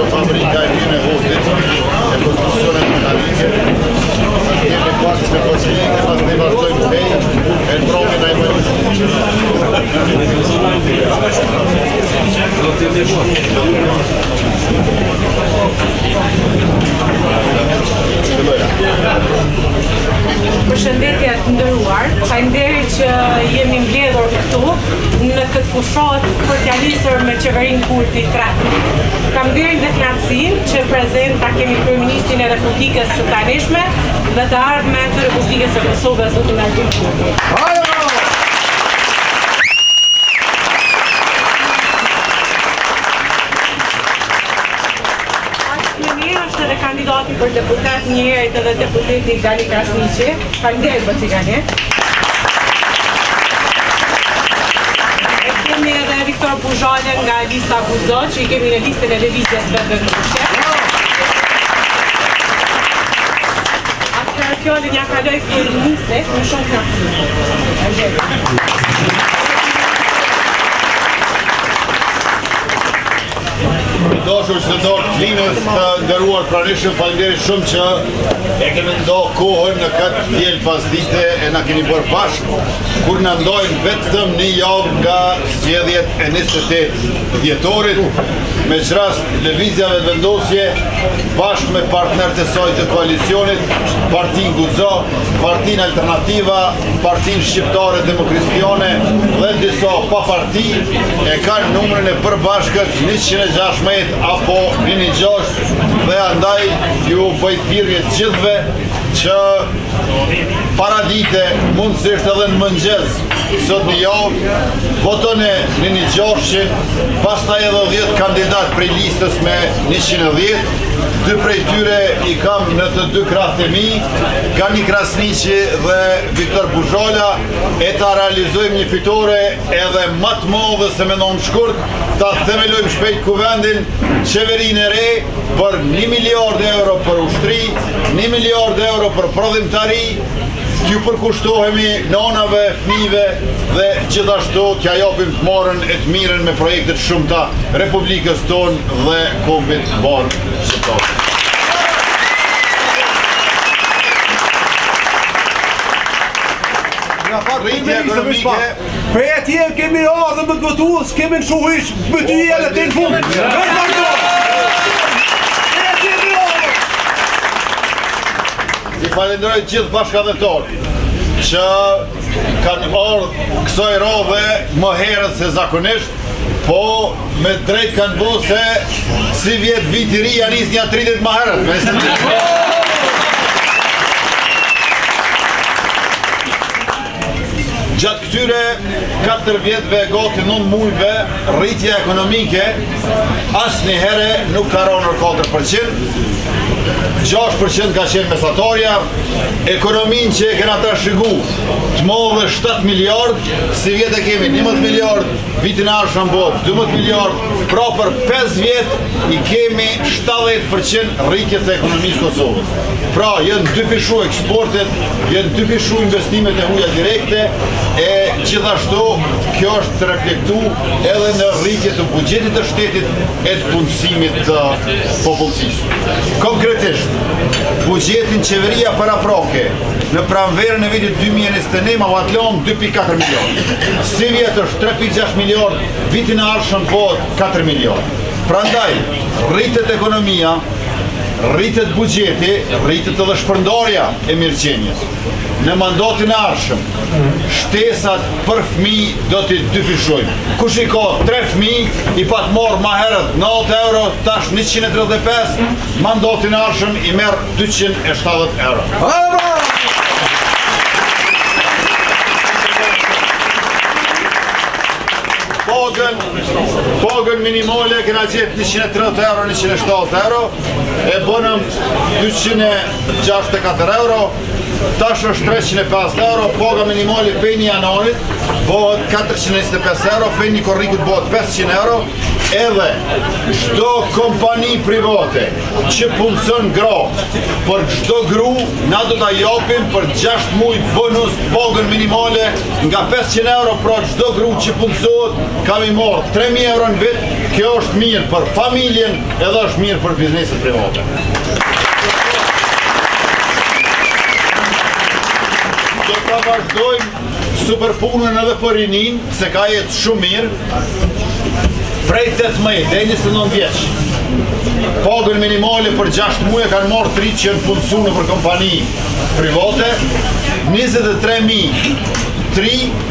Fabrica e viene e costruzione metalliche e le quattro facilità che la devastazione e trovi nei Përshëndetje të nderuar, faleminderit që jemi mbledhur këtu në këtë fushat për t'ia nisur me qeverinë Kurti 3. Kam nderin dhe kënaqësinë që prezent ta kemi kryeministrin e Republikës së Tanishme dhe të ardhmen të Republikës së Kosovës, zotin Albin Kurti. Kandidati për deputet njëherët edhe deputeti Gali Krasniqi. Faleminderit Bacigani. E kemi edhe Viktor Buzhalën nga lista Guxo, që i kemi në listën e lëvizjes vendëruese. Atëherë fjalën ja kaloj kryeministrit me shumë kënaqësi. Dashur qytetarë të Klinës të nderuar pranishëm, faleminderit shumë që e kemi ndohë kohën në këtë diel pas dite e na keni bërë bashkë, kur na ndojnë vetëm një javë nga zgjedhjet e 28 dhjetorit, me çrast lëvizjave vendosje bashkë me partnerët e saj të koalicionit, Partinë Guxo, Partinë Alternativa, Partinë Shqiptare Demokristjane dhe disa pa parti e kanë numrin e përbashkët 116 apo 106 dhe andaj ju bëjt thirrje të gjithëve që paradite mundësisht edhe në mëngjes sot një javë votone 106, pastaj edhe 10 kandidat prej listës me 110, dy prej tyre i kam në të dy krahët e mi, Gali Krasniqi dhe Viktor Buzhala, e ta realizojmë një fitore edhe më të madhe se mendon shkurt, ta themelojmë shpejt kuvendin, qeverinë e re për 1 miliard euro për ushtri, 1 miliard euro për prodhimtari, t'ju përkushtohemi nënave, fëmijëve dhe gjithashtu t'ja japim të marrën e të mirën me projektet shumëta Republikës tonë dhe kombit bardh shqiptar. Rritje ekonomike. Prej atje kemi ardhur me votues, kemi në shuhish bëtyje edhe të në fund. I falenderoj gjithë bashkëdhetorët që kanë ardhur kësaj radhe më herët se zakonisht, po me drejt kanë bu se si vjet viti ri janë nisnja 30 më herët. Gjatë këtyre 4 vjetëve gati 9 muajve, rritja ekonomike asnjëherë nuk ka rënë 4%, 6% ka qenë mesatarja, ekonominë që e kena trashëgu të madhe 7 miliard, si vjetë e kemi 11 miliard, vitin e ardhshëm bëhet 12 miliard, pra për 5 vjet i kemi 70% rritjes të ekonomisë Kosovës. Pra janë dyfishu eksportet, janë dyfishu investimet e huaja direkte, e gjithashtu kjo është të reflektu edhe në rritje të buxhetit të shtetit e të punësimit të popullsisë. Konkretisht, buxhetin qeveria paraprake në pranverën e vitit 2021 ma vatlon 2.4 miliard. Si vjet është 3.6 miliard, vitin e ardhshëm bëhet 4 miliard. Prandaj, rritet ekonomia, rritet buxheti, rritet edhe shpërndarja e mirëqenies. Në mandatin e ardhshëm, shtesat për fëmijë do t'i dyfishojmë. Kush i ka 3 fëmijë, i pat marrë ma herët 90 euro, tash 135, mandatin e ardhshëm i merr 270 euro. Pagën minimale kena qetë 130 euro, 170 euro, e bënëm 264 euro, tash është 350 euro, paga minimale pej 1 janarit bëhet 425 euro, pej 1 korrikut bëhet 500 euro, edhe çdo kompani private që punëson gra, për çdo gru na do ta japim për 6 muaj bonus pagën minimale nga 500 euro për çdo gru që punësohet, kam i marrë 3000 euro në vit. Kjo është mirë për familjen edhe është mirë për bizneset private. Do ta vazhdojmë superpunën edhe për rinin, se ka jetë shumë mirë. Prej 18 deri 29 vjeç. Pagën minimale për 6 muaj kanë marrë 3 që janë punësuar për kompani private, 23.000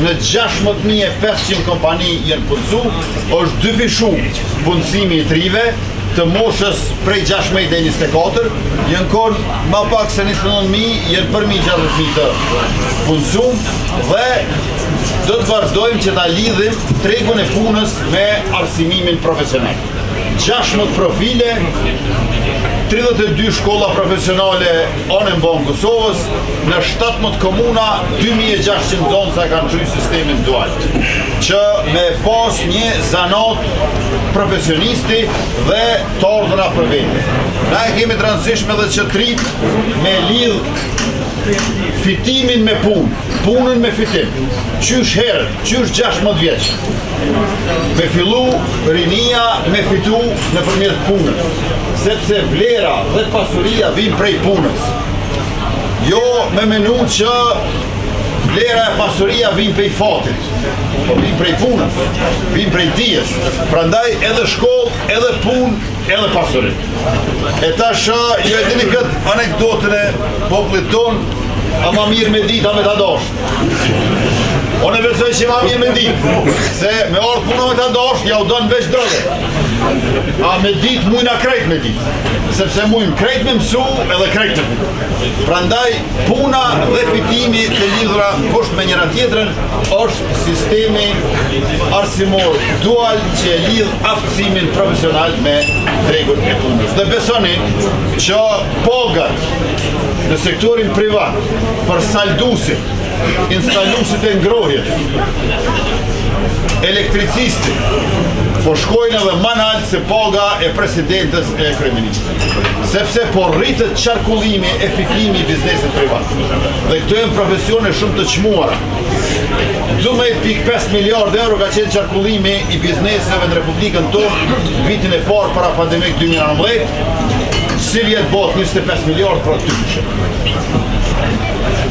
në 16.500 kompani janë punësuar, është dyfishu punësimi i trive të moshës prej 16 deri 24, janë konë ma pak se 29.000, janë për 1.60.000 të punësuar dhe do të vazhdojmë që ta lidhim tregun e punës me arsimimin profesional. 16 profile, 32 shkolla profesionale anë mban Kosovës, në 17 komuna 2600 zonësa kanë kryer sistemin dual, që me pas një zanat profesionisti dhe të ardhura për vete. Na e kemi të rëndësishme dhe që trit me lidh fitimin me punë, punën me fitim. Qysh herë, qysh 16 vjeç. Me fillu rinia me fitu nëpërmjet punës, sepse vlera dhe pasuria vijnë prej punës. Jo me menu që vlera e pasuria vijnë prej fatit, po vijnë prej punës, vijnë prej dijes. Prandaj edhe shkollë, edhe punë, edhe pasuri. E tash ju e dini këtë anekdotën e popullit ton, a ma mirë me ditë, a me ta dashtë. Unë e besoj që ma mirë me ditë, se me orë puna me ta dashtë, ja u donë veç droge. A me ditë mujna krejt me ditë, sepse mujnë krejt me mësu edhe krejt me punë. Prandaj, puna dhe fitimi të lidhura poshtë me njëra tjetrën është sistemi arsimor dual që lidh aftësimin profesional me tregun e punës. Dhe besoni që pagat në sektorin privat për saldusit, instalusit e ngrohjes, elektricistit, po shkojnë edhe manal se paga e presidentes e kryeministit. Sepse po rritet qarkullimi e fitimi i biznesit privat. Dhe këto janë profesione shumë të çmuara. 12.5 miliard euro ka qenë qarkullimi i bizneseve në Republikën tonë vitin e parë para pandemik 2019, si vjetë bot 25 miliard për të tyshe.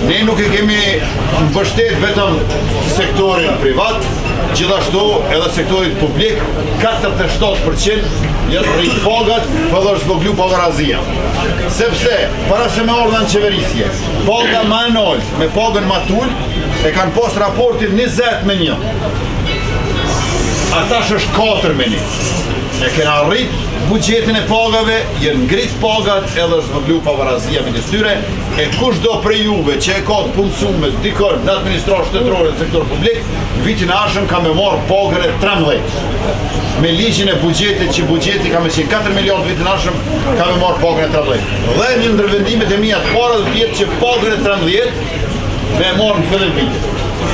Ne nuk e kemi mbështet vetëm sektorin privat, gjithashtu edhe sektorit publik, 47% janë rrit pagat për dhe zboglu pagarazia. Sepse, para se me ardhan qeverisje, paga ma e nol me pagën ma tull, e kanë post raportin 20 me 1. Atash është 4 me 1. E kena rrit bugjetin e pagave, jenë ngrit pagat edhe zboglu pagarazia me tyre, e kush do prej juve që e ka të punësume dikon në administratë shtetërore në sektor publik, vitin ashëm ka me marë pagën e 13. Me ligjin e bugjetit që bugjeti ka me qenë 4 miliard vitin ashëm, ka me marë pagën e 13. Dhe një ndërvendimet e mija të para dhe tjetë që pagën e 13 me marë në fillim vitit.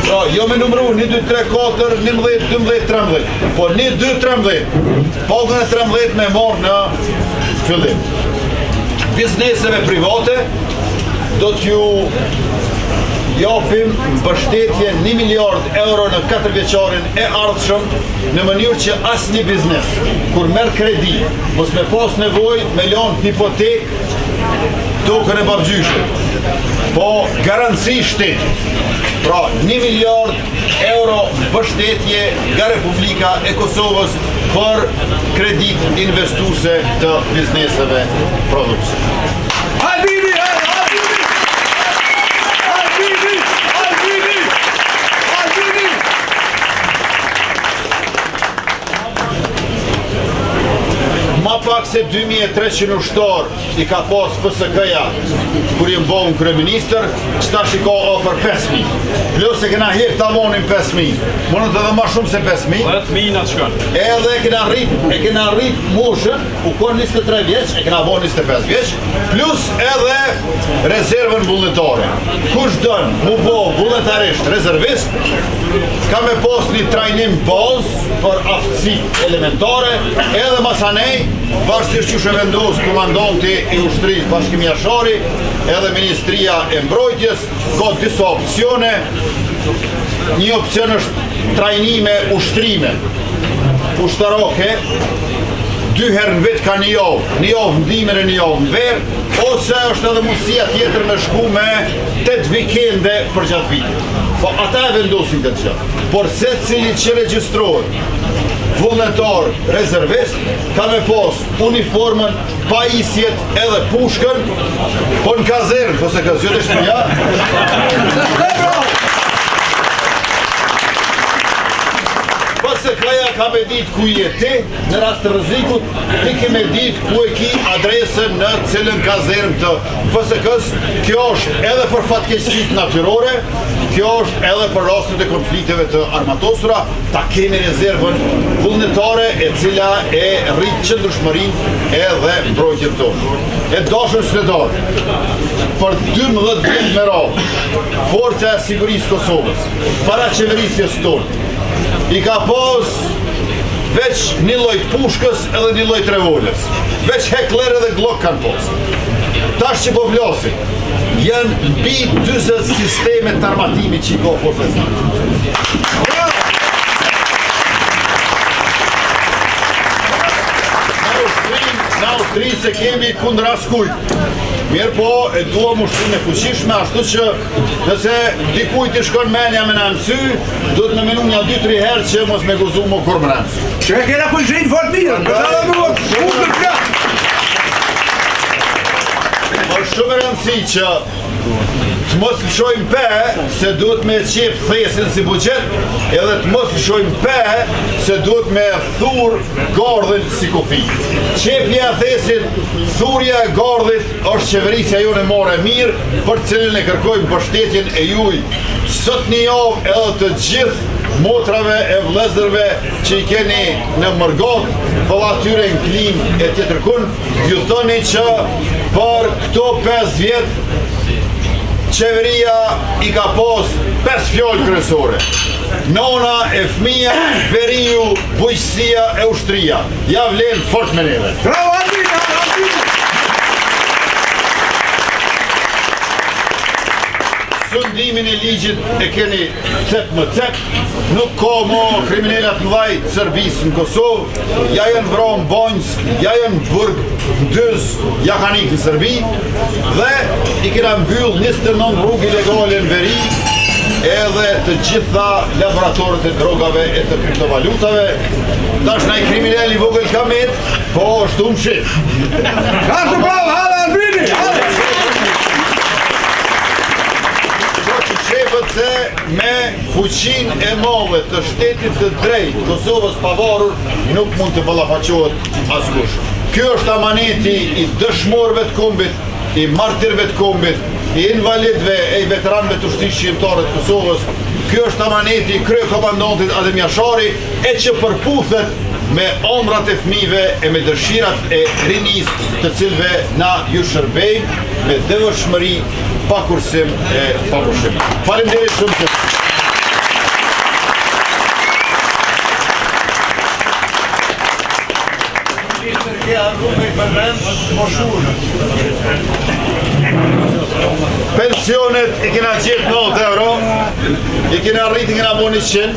Pra, jo me numru 1, 2, 3, 4, 11, 12, 13, po 1, 2, 13, pagën e 13 me marë në fillim. Bizneseve private do t'ju japim mbështetje 1 miliard euro në 4 vjeçarin e ardhshëm në mënyrë që asnjë biznes kur merr kredi mos me pas nevojë me lënë hipotek tokën e babgjyshit, po garanci shtetit. Pra 1 miliard euro mbështetje nga Republika e Kosovës për kredit investuese të bizneseve prodhuese. Albini! ma pak se 2300 ushtar I ka pas FSK-ja kur jem bon kryeministër, qëta shiko ofër 5.000. Plus e kena hirë tavonin 5.000. Mënët edhe ma shumë se 5.000. 10.000 në të shkën. Edhe e kena rrit moshën, u kon 23 vjeç, e kena bon 25 vjeç, plus edhe rezervën vullnetare. Kush dën mu bo vullnetarisht rezervist, ka me pas një trajnim bazë për aftësit elementare, edhe masanej, vazhdimisht që shë vendos komandanti I ushtrisë Bashkimi Jashari, edhe Ministria e Mbrojtjes, ka disa opcione. Një opcion është trajnime ushtrime. Ushtaroke, 2 herë në vit ka një javë në dimër e një javë në verë, ose është edhe mundësia tjetër me shku me 8 vikende për gjatë vitit. Po ata e vendosin këtë gjë. Por se cili që regjistrohet vullnetar rezervist, ka me pos uniformën, pajisjet edhe pushkën, po në kazerën, po se këzjot e shpëja. Se kaja ka me dit ku je ti, në rast të rrezikut, ti ke me dit ku e ki adresën në cilën kazerën të FSK-s. Kjo është edhe për fatkeqësitë natyrore, kjo është edhe për rastet e konflikteve të armatosura, ta kemi rezervën vullnetare e cila e rrit qëndrueshmërinë edhe mbrojtjen tonë. E dashur qytetar, për 12 vjet me radhë, Forca e Sigurisë Kosovës, para qeverisjes tonë, I ka pas veç një lloj pushkës edhe një lloj revolës. Veç Heckler edhe Glock kanë pas. Tash që po vlosin, janë mbi 40 sisteme të armatimit që I ka Forca e Sigurisë. Në Austri se kemi kundër askujt. Mirë po, e dua mushtrinë e fuqishme, ashtu që nëse dikujt I shkon menja me në mësy, do të me menu një 2-3 herë që mos me guzu më kur më në mësy. Që e kena kujshin fort mirë, Por shumë e rëndësi që të mos lëshojmë pe se duhet me qep thesin si buqet, edhe të mos lëshojmë pe se duhet me thur gardhin si kufi. Qepja thesin, thurja e gardhit është qeverisja ju në more mirë, për cilën e kërkojmë mbështetjen e juj. Sot një javë edhe të gjithë motrave e vëllezërve që I keni në Mërgot, për atyre në Klim e tjetërkun, ju thoni që për këto 5 vjet qeveria I ka pas 5 fjallë kryesore. Nona e fëmija, veriu, bujqësia e ushtria. Ja vlen fort me neve. Bravo, Albina! Sundimin e ligjit e keni cep më cep, nuk ka mo kriminalat mëdhaj të Serbisë në Kosovë, ja janë vronë Bonjsk, ja janë Burg, Dyz, ja kanë ikë në Serbi, dhe I kena mbyll 29 rrugë ilegale në veri, edhe të gjitha laboratorët e drogave e të kriptovalutave. Tash na I kriminali vogël kamet, po është unë shif. Ka të bravo, hala Albini! Shefët se me fuqin e madhe të shtetit të drejt Kosovës pavarur nuk mund të ballafaqohet askush. Ky është amaneti I dëshmorëve të kombit, I martirëve të kombit, I invalidëve e I veteranëve të ushtrisë shqiptare të Kosovës. Ky është amaneti I kryekomandantit Adem Jashari, e që përputhet me ëndrat e fëmijëve e me dëshirat e rinisë të cilëve na ju shërbejnë me devotshmëri, pa kursim e pa pushim. Faleminderit shumë që pensionet I kena gjithë 90 euro, I kena rrit I kena bo 100,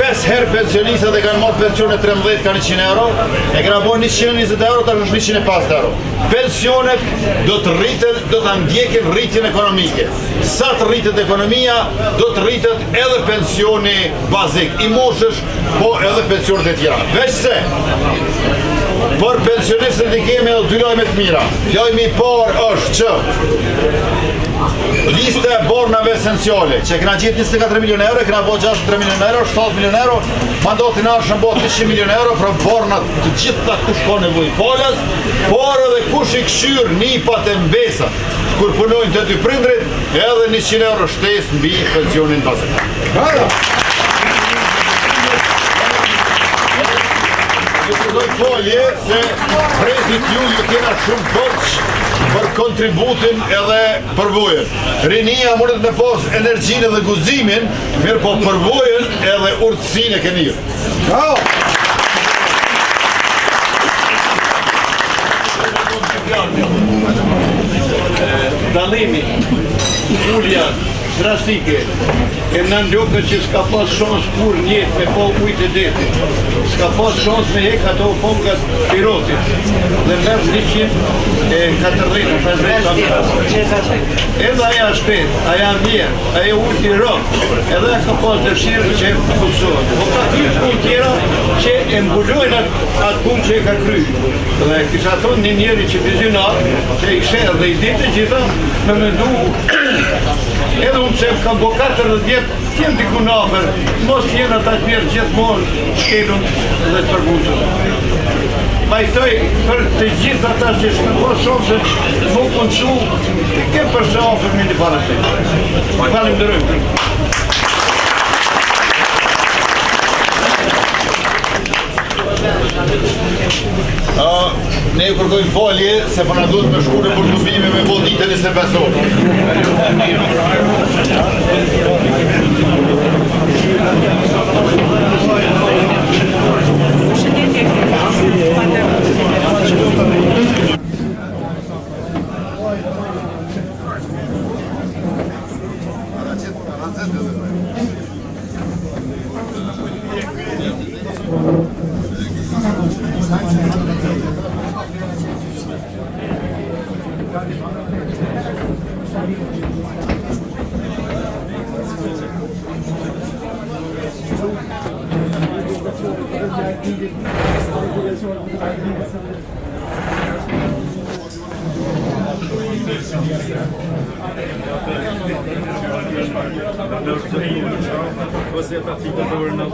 5 herë pensionistat e kanë marrë pensionet 13 kanë 100 euro, e kena bo 120 euro, tash është 150 euro. Pensionet do të rriten, do të ndjekin rritjen ekonomike. Sa të rritet ekonomia, do të rritet edhe pensioni bazik, I moshësh, po edhe pensionet e tjera. Veç se, Për pensionistët i kemi edhe dy lojme të mira. Lojmi i parë është që lista e bornave esenciale, që kena gjitë 24 milion euro, kena bo 63 milion euro, 7 milion euro, mandati nashën bo 100 milion euro, për bornat të gjitha kush ka nevojë falas, por edhe kush i këshyr nipat e mbesat, kur punojnë të dy prindrit, edhe 100 euro shtesë mbi pensionin bazik. Doj folje se prezit ju kena shumë përç për kontributin edhe përvojën. Rinia mundet me pos energjinë dhe guzimin, mirë po përvojën edhe urtësinë e keni. Bravo! Dalimi, ullja drastike, e në ndjokët që s'ka pas shans kur njët me po ujtë e detit, s'ka pas shans me hek ato fongat pirotit, dhe mërë 140-50. Edhe aja shpet, aja mirë, aja ujtë i rëmë, edhe ka pas dëshirë që e punësohet. Po ka kërë punë tjera që e mbulojnë atë punë që e ka kryjë. Dhe kisha thonë një njeri që vizinar, që i shërë dhe i ditë gjitha, me mendu edhe unë që kam bo 40 vjetë, t'jem t'i kunafer, mos t'jen ata të mirë gjithmonë shkelun dhe të përbuzën. Majtoj për të gjithë ata që shme po shumë se më punësu, të kemë përse ofër një parasit. Falim dërëm. Ne ju kërkojmë falje se përna duhet me shkune për të bime me bod ditën 25 orë. Você é participador não